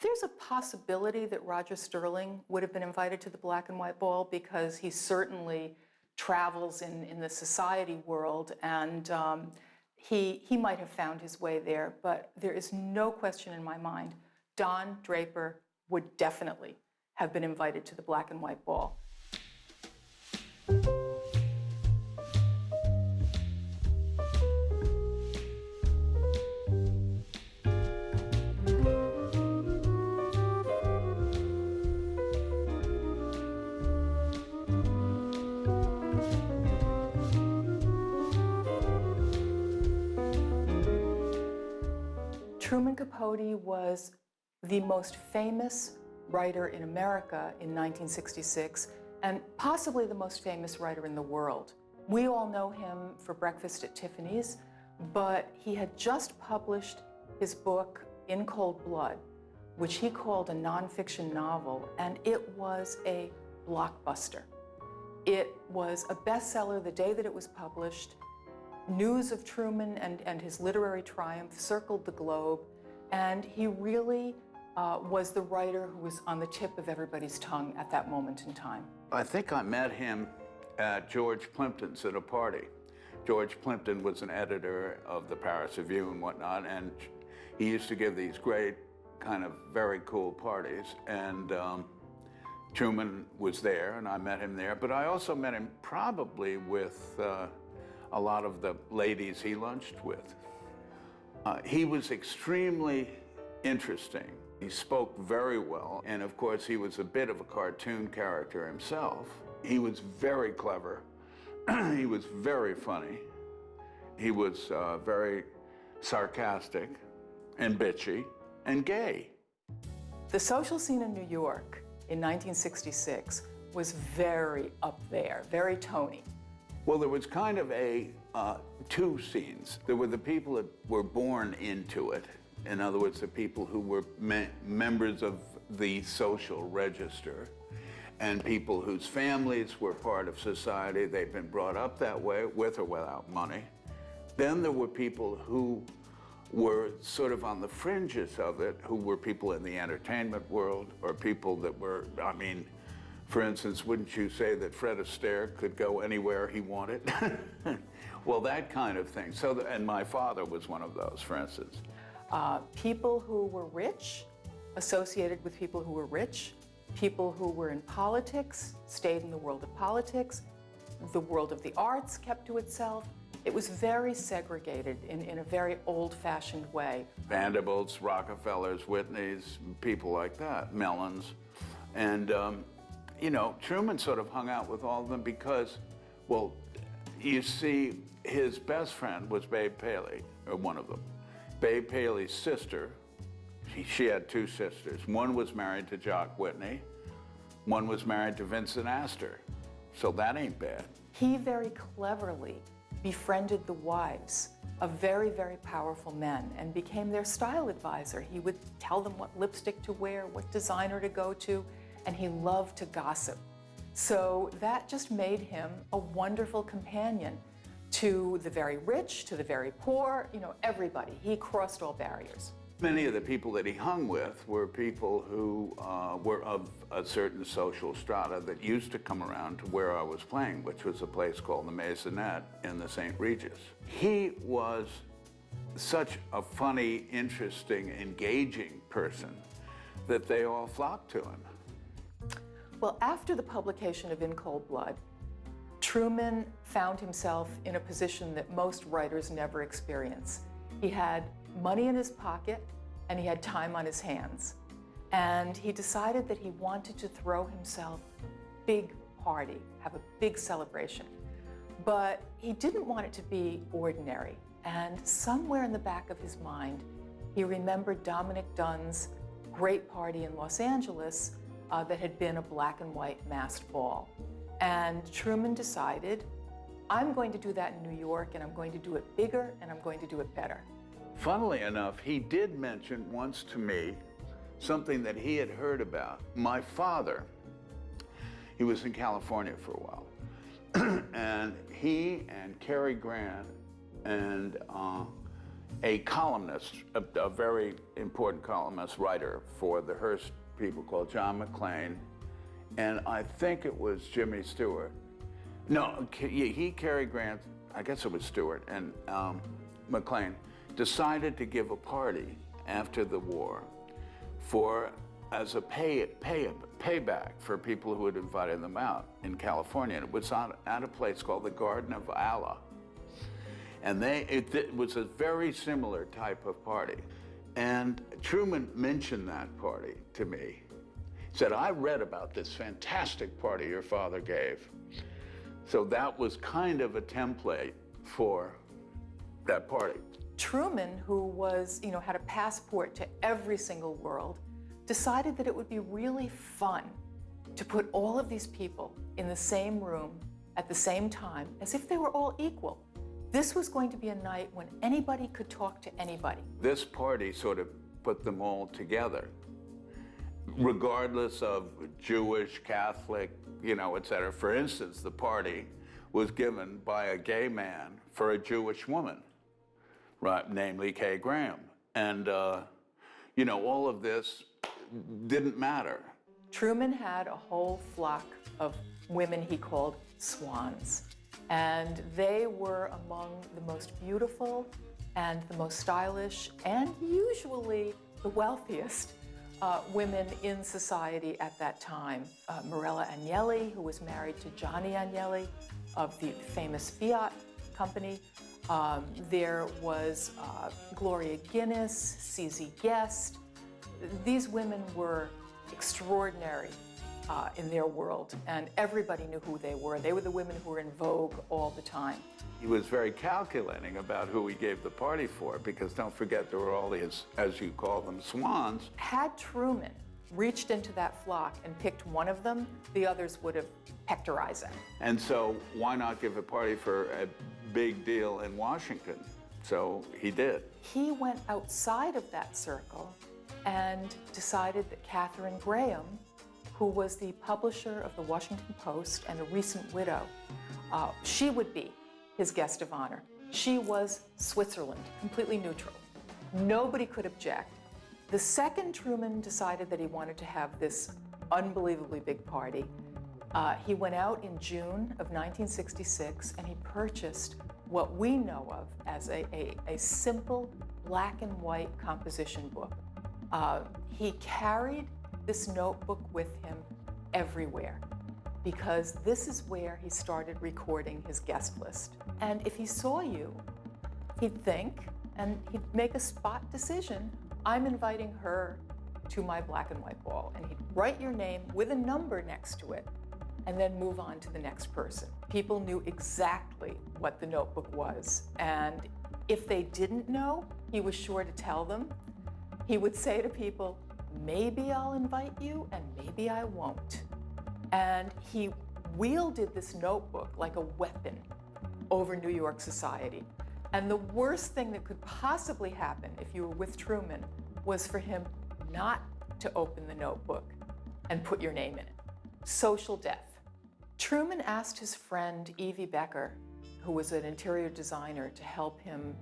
There's a possibility that Roger Sterling would have been invited to the Black and White Ball because he certainly travels in the society world, and he might have found his way there, but there is no question in my mind Don Draper would definitely have been invited to the Black and White Ball. Truman Capote was the most famous writer in America in 1966, and possibly the most famous writer in the world. We all know him for Breakfast at Tiffany's, but he had just published his book, In Cold Blood, which he called a nonfiction novel, and it was a blockbuster. It was a bestseller the day that it was published. News of Truman and his literary triumph circled the globe, and he really was the writer who was on the tip of everybody's tongue at that moment in time. I think I met him at George Plimpton's at a party. George Plimpton was an editor of the Paris Review and whatnot, and he used to give these great, kind of very cool parties, and Truman was there, and I met him there, but I also met him probably with a lot of the ladies he lunched with. He was extremely interesting. He spoke very well, and of course he was a bit of a cartoon character himself. He was very clever. He was very funny. He was very sarcastic and bitchy and gay. The social scene in New York in 1966 was very up there, very Tony. Well, there was kind of two scenes. There were the people that were born into it. In other words, the people who were members of the social register, and people whose families were part of society. They'd been brought up that way, with or without money. Then there were people who were sort of on the fringes of it, who were people in the entertainment world, or people that were, I mean, for instance, wouldn't you say that Fred Astaire could go anywhere he wanted? Well, that kind of thing. So, and my father was one of those, for instance. People who were rich associated with people who were rich. People who were in politics stayed in the world of politics. The world of the arts kept to itself. It was very segregated in a very old-fashioned way. Vanderbilts, Rockefellers, Whitneys, people like that, Mellons. And, you know, Truman sort of hung out with all of them because, well, you see, his best friend was Babe Paley, or one of them. Babe Paley's sister, she had two sisters. One was married to Jock Whitney. One was married to Vincent Astor. So that ain't bad. He very cleverly befriended the wives of very, very powerful men and became their style advisor. He would tell them what lipstick to wear, what designer to go to, and he loved to gossip. So that just made him a wonderful companion to the very rich, to the very poor, you know, everybody. He crossed all barriers. Many of the people that he hung with were people who were of a certain social strata that used to come around to where I was playing, which was a place called the Maisonette in the St. Regis. He was such a funny, interesting, engaging person that they all flocked to him. Well, after the publication of In Cold Blood, Truman found himself in a position that most writers never experience. He had money in his pocket and he had time on his hands. And he decided that he wanted to throw himself a big party, have a big celebration. But he didn't want it to be ordinary. And somewhere in the back of his mind, he remembered Dominic Dunn's great party in Los Angeles that had been a black and white masked ball. And Truman decided, I'm going to do that in New York, and I'm going to do it bigger, and I'm going to do it better. Funnily enough, he did mention once to me something that he had heard about. My father, he was in California for a while, and he and Cary Grant and a columnist, a very important columnist, writer for the Hearst people called John McClane, and I think it was Jimmy Stewart. No, Cary Grant, I guess it was Stewart, and McClane decided to give a party after the war as a payback for people who had invited them out in California. And it was at a place called the Garden of Allah. And it was a very similar type of party. And Truman mentioned that party to me. He said, I read about this fantastic party your father gave. So that was kind of a template for that party. Truman, who was, had a passport to every single world, decided that it would be really fun to put all of these people in the same room at the same time as if they were all equal. This was going to be a night when anybody could talk to anybody. This party sort of put them all together, regardless of Jewish, Catholic, et cetera. For instance, the party was given by a gay man for a Jewish woman, right, namely Kay Graham. And, all of this didn't matter. Truman had a whole flock of women he called swans. And they were among the most beautiful and the most stylish and usually the wealthiest women in society at that time. Morella Agnelli, who was married to Johnny Agnelli of the famous Fiat company. There was Gloria Guinness, CZ Guest. These women were extraordinary in their world, and everybody knew who they were. They were the women who were in vogue all the time. He was very calculating about who he gave the party for, because don't forget, there were all these, as you call them, swans. Had Truman reached into that flock and picked one of them, the others would have pectorized him. And so why not give a party for a big deal in Washington? So he did. He went outside of that circle and decided that Katharine Graham, who was the publisher of the Washington Post and a recent widow, she would be his guest of honor. She was Switzerland, completely neutral. Nobody could object. The second Truman decided that he wanted to have this unbelievably big party, he went out in June of 1966 and he purchased what we know of as a simple black and white composition book. He carried this notebook with him everywhere because this is where he started recording his guest list. And if he saw you, he'd think, and he'd make a spot decision, I'm inviting her to my black and white ball. And he'd write your name with a number next to it and then move on to the next person. People knew exactly what the notebook was. And if they didn't know, he was sure to tell them. He would say to people, maybe I'll invite you and maybe I won't. And he wielded this notebook like a weapon over New York society. And the worst thing that could possibly happen if you were with Truman was for him not to open the notebook and put your name in it. Social death. Truman asked his friend Evie Becker, who was an interior designer, to help him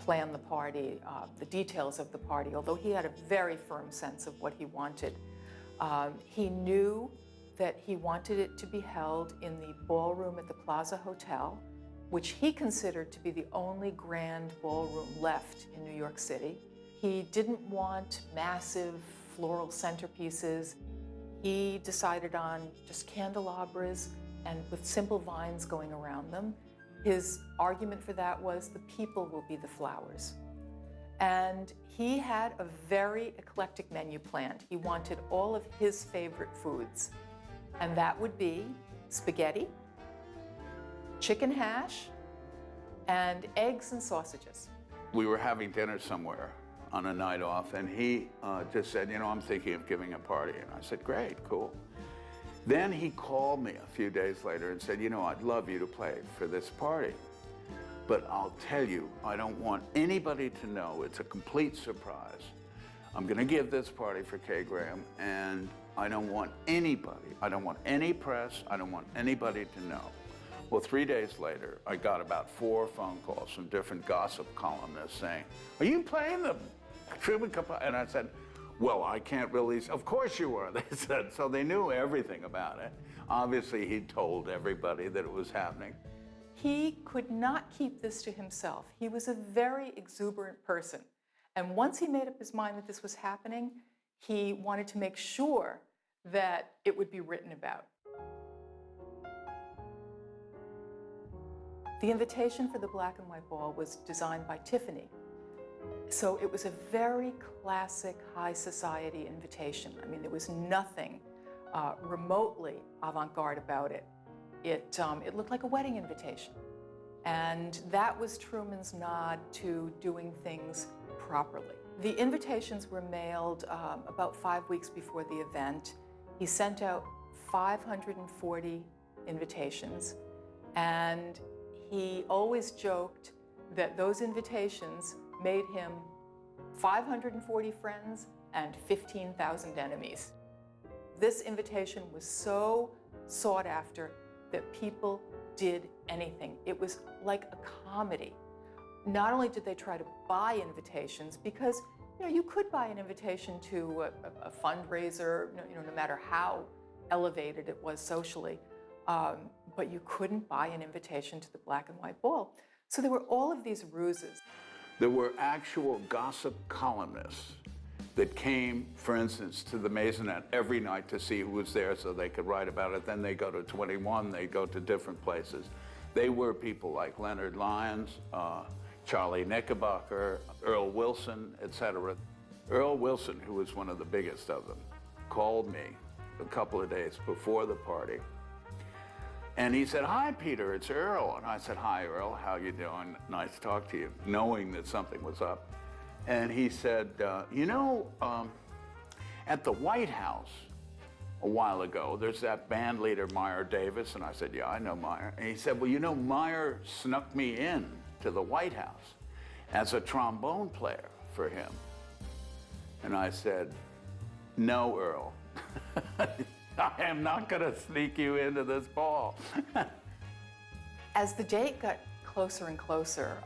plan the party, the details of the party, although he had a very firm sense of what he wanted. He knew that he wanted it to be held in the ballroom at the Plaza Hotel, which he considered to be the only grand ballroom left in New York City. He didn't want massive floral centerpieces. He decided on just candelabras and with simple vines going around them. His argument for that was the people will be the flowers. And he had a very eclectic menu planned. He wanted all of his favorite foods. And that would be spaghetti, chicken hash, and eggs and sausages. We were having dinner somewhere on a night off, and he just said, I'm thinking of giving a party. And I said, great, cool. Then he called me a few days later and said, I'd love you to play for this party. But I'll tell you, I don't want anybody to know. It's a complete surprise. I'm going to give this party for Kay Graham, and I don't want anybody, I don't want any press, I don't want anybody to know. Well, 3 days later, I got about 4 phone calls from different gossip columnists saying, "Are you playing the Truman Capote?" And I said, "Well, I can't release." "Of course you were," they said. So they knew everything about it. Obviously, he told everybody that it was happening. He could not keep this to himself. He was a very exuberant person. And once he made up his mind that this was happening, he wanted to make sure that it would be written about. The invitation for the black and white ball was designed by Tiffany. So it was a very classic high society invitation. I mean, there was nothing remotely avant-garde about it. It looked like a wedding invitation. And that was Truman's nod to doing things properly. The invitations were mailed about 5 weeks before the event. He sent out 540 invitations, and he always joked that those invitations made him 540 friends and 15,000 enemies. This invitation was so sought after that people did anything. It was like a comedy. Not only did they try to buy invitations, because you could buy an invitation to a fundraiser, no matter how elevated it was socially, but you couldn't buy an invitation to the black and white ball. So there were all of these ruses. There were actual gossip columnists that came, for instance, to the Maisonette every night to see who was there so they could write about it. Then they go to 21, they go to different places. They were people like Leonard Lyons, Charlie Knickerbocker, Earl Wilson, etc. Earl Wilson, who was one of the biggest of them, called me a couple of days before the party. And he said, "Hi, Peter, it's Earl." And I said, "Hi, Earl, how you doing? Nice to talk to you," knowing that something was up. And he said, at the White House a while ago, there's that band leader, Meyer Davis. And I said, "Yeah, I know Meyer." And he said, "Well, Meyer snuck me in to the White House as a trombone player for him." And I said, "No, Earl, I am not going to sneak you into this ball." As the date got closer and closer,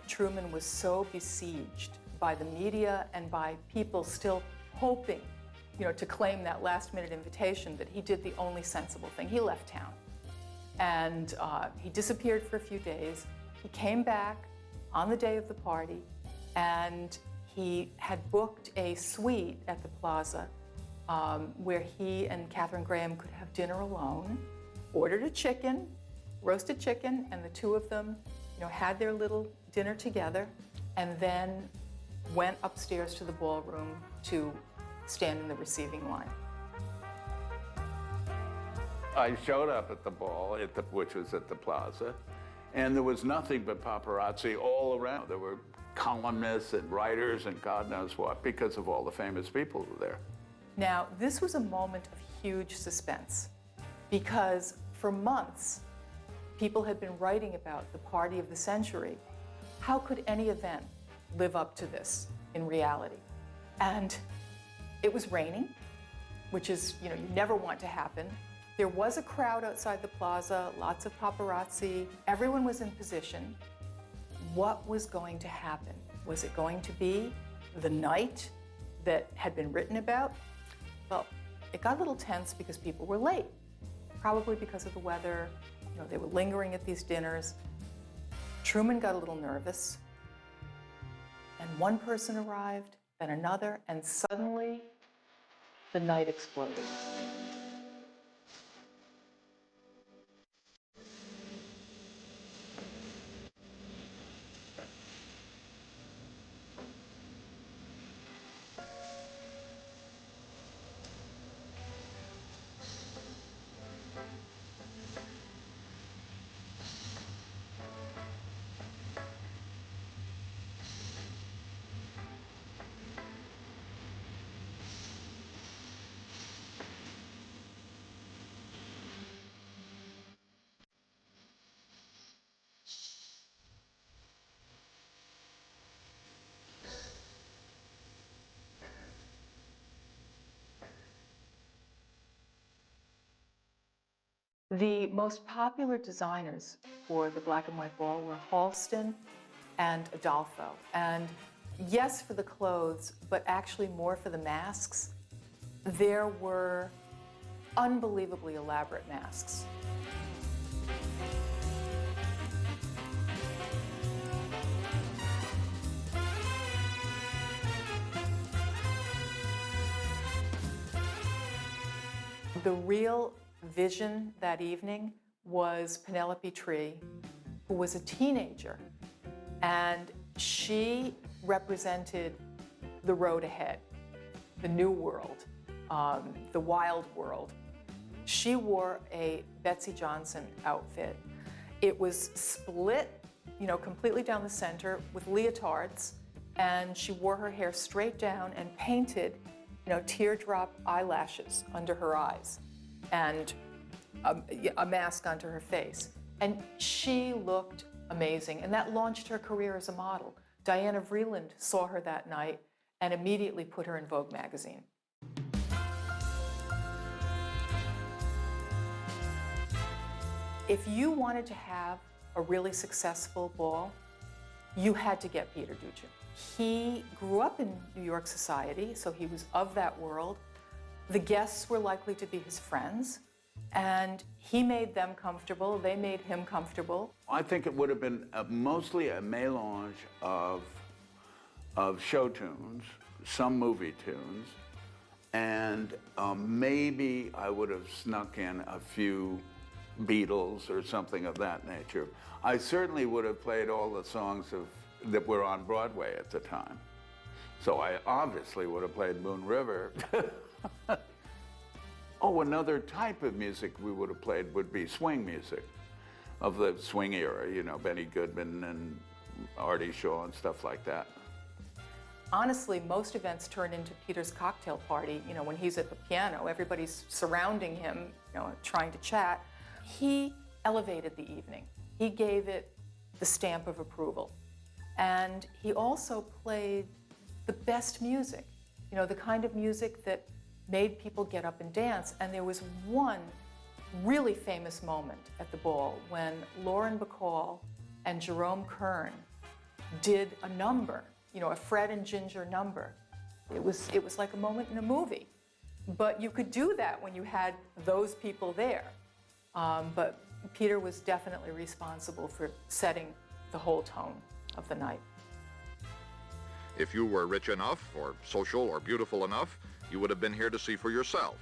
Truman was so besieged by the media and by people still hoping, to claim that last-minute invitation, that he did the only sensible thing. He left town. And he disappeared for a few days. He came back on the day of the party, and he had booked a suite at the Plaza where he and Katharine Graham could have dinner alone, ordered a chicken, roasted chicken, and the two of them, had their little dinner together, and then went upstairs to the ballroom to stand in the receiving line. I showed up at the ball, which was at the Plaza, and there was nothing but paparazzi all around. There were columnists and writers and God knows what, because of all the famous people who were there. Now, this was a moment of huge suspense, because for months, people had been writing about the party of the century. How could any event live up to this in reality? And it was raining, which is, you never want to happen. There was a crowd outside the Plaza, lots of paparazzi. Everyone was in position. What was going to happen? Was it going to be the night that had been written about? Well, it got a little tense because people were late, probably because of the weather. They were lingering at these dinners. Truman got a little nervous, and one person arrived, then another, and suddenly the night exploded. The most popular designers for the black and white ball were Halston and Adolfo. And yes, for the clothes, but actually more for the masks. There were unbelievably elaborate masks. The real vision that evening was Penelope Tree, who was a teenager, and she represented the road ahead, the new world, the wild world. She wore a Betsy Johnson outfit. It was split, completely down the center with leotards, and she wore her hair straight down and painted, teardrop eyelashes under her eyes and a mask onto her face. And she looked amazing, and that launched her career as a model. Diana Vreeland saw her that night and immediately put her in Vogue magazine. If you wanted to have a really successful ball, you had to get Peter Duchin. He grew up in New York society, so he was of that world. The guests were likely to be his friends, and he made them comfortable, they made him comfortable. I think it would have been mostly a melange of show tunes, some movie tunes, and maybe I would have snuck in a few Beatles or something of that nature. I certainly would have played all the songs that were on Broadway at the time. So I obviously would have played Moon River. Oh, another type of music we would have played would be swing music of the swing era, Benny Goodman and Artie Shaw and stuff like that. Honestly, most events turn into Peter's cocktail party. When he's at the piano, everybody's surrounding him, trying to chat. He elevated the evening. He gave it the stamp of approval. And he also played the best music, the kind of music that made people get up and dance. And there was one really famous moment at the ball when Lauren Bacall and Jerome Kern did a number, a Fred and Ginger number. It was like a moment in a movie. But you could do that when you had those people there. But Peter was definitely responsible for setting the whole tone of the night. If you were rich enough, or social, or beautiful enough, you would have been here to see for yourself.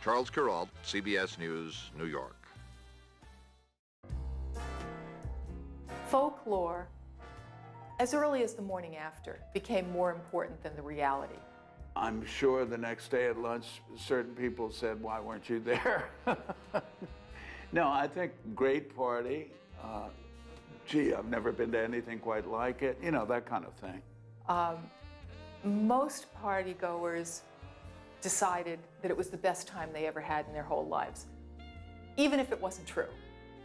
Charles Kuralt, CBS News, New York. Folklore, as early as the morning after, became more important than the reality. I'm sure the next day at lunch, certain people said, "Why weren't you there?" No, I think great party. Gee, I've never been to anything quite like it. That kind of thing. Most partygoers decided that it was the best time they ever had in their whole lives, even if it wasn't true,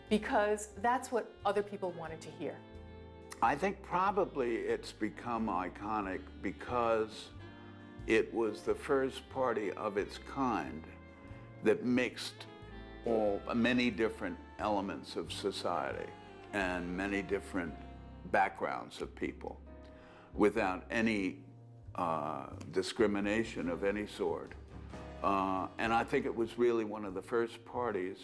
because that's what other people wanted to hear. I think probably it's become iconic because it was the first party of its kind that mixed many different elements of society and many different backgrounds of people without any discrimination of any sort. And I think it was really one of the first parties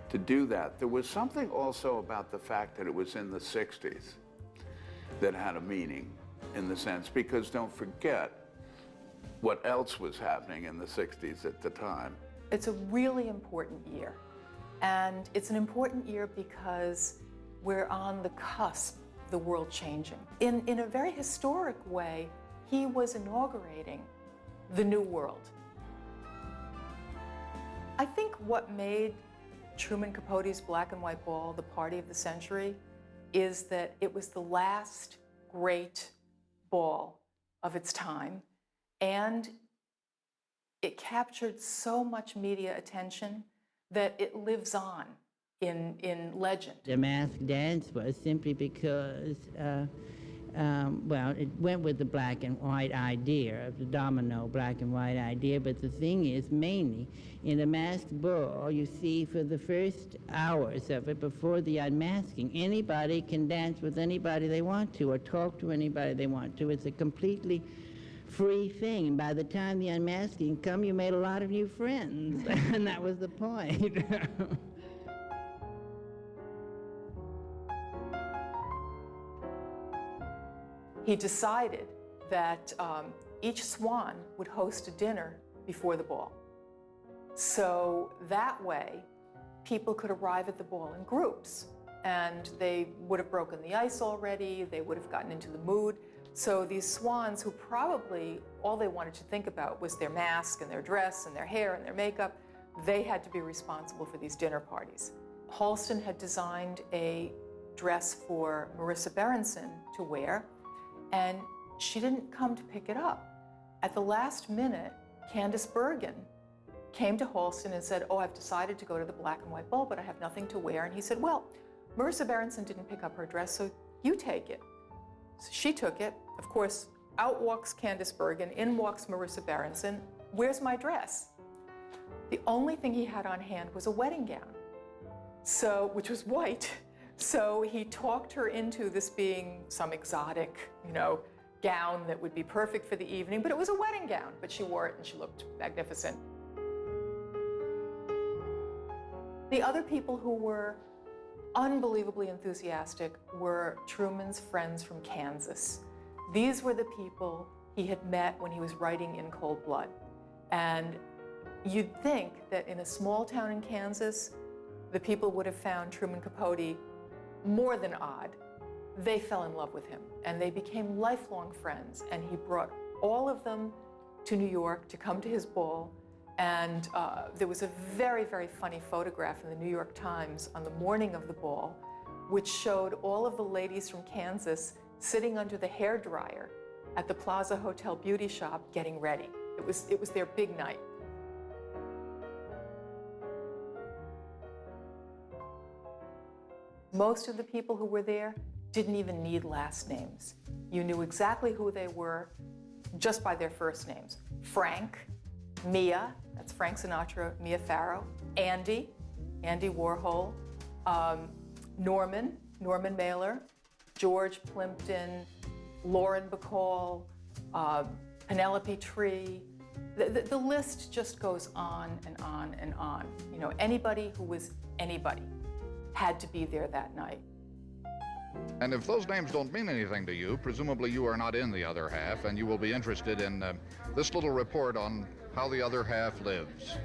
to do that. There was something also about the fact that it was in the 60s that had a meaning, in the sense, because don't forget what else was happening in the 60s at the time. It's a really important year. And it's an important year because we're on the cusp of the world changing. In a very historic way, he was inaugurating the new world. I think what made Truman Capote's Black and White Ball the party of the century is that it was the last great ball of its time, and it captured so much media attention that it lives on in legend. The masked dance was simply because well, it went with the black and white idea, of the domino black and white idea, but the thing is, mainly, in a masked ball, you see, for the first hours of it, before the unmasking, anybody can dance with anybody they want to, or talk to anybody they want to. It's a completely free thing. And by the time the unmasking come, you made a lot of new friends, and that was the point. He decided that each swan would host a dinner before the ball. So that way, people could arrive at the ball in groups, and they would have broken the ice already, they would have gotten into the mood. So these swans, who probably all they wanted to think about was their mask and their dress and their hair and their makeup, they had to be responsible for these dinner parties. Halston had designed a dress for Marissa Berenson to wear, and she didn't come to pick it up. At the last minute, Candice Bergen came to Halston and said, "Oh, I've decided to go to the black and white ball, but I have nothing to wear." And he said, "Well, Marissa Berenson didn't pick up her dress, so you take it." So she took it. Of course, out walks Candice Bergen, in walks Marissa Berenson. "Where's my dress?" The only thing he had on hand was a wedding gown, which was white. So he talked her into this being some exotic, gown that would be perfect for the evening, but it was a wedding gown. But she wore it and she looked magnificent. The other people who were unbelievably enthusiastic were Truman's friends from Kansas. These were the people he had met when he was writing In Cold Blood. And you'd think that in a small town in Kansas, the people would have found Truman Capote more than odd. They fell in love with him, and they became lifelong friends. And he brought all of them to New York to come to his ball. And there was a very, very funny photograph in the New York Times on the morning of the ball, which showed all of the ladies from Kansas sitting under the hairdryer at the Plaza Hotel Beauty Shop getting ready. It was their big night. Most of the people who were there didn't even need last names. You knew exactly who they were just by their first names. Frank, Mia, that's Frank Sinatra, Mia Farrow, Andy Warhol, Norman Mailer, George Plimpton, Lauren Bacall, Penelope Tree. The list just goes on and on and on. Anybody who was anybody had to be there that night. And if those names don't mean anything to you, presumably you are not in the other half, and you will be interested in this little report on how the other half lives.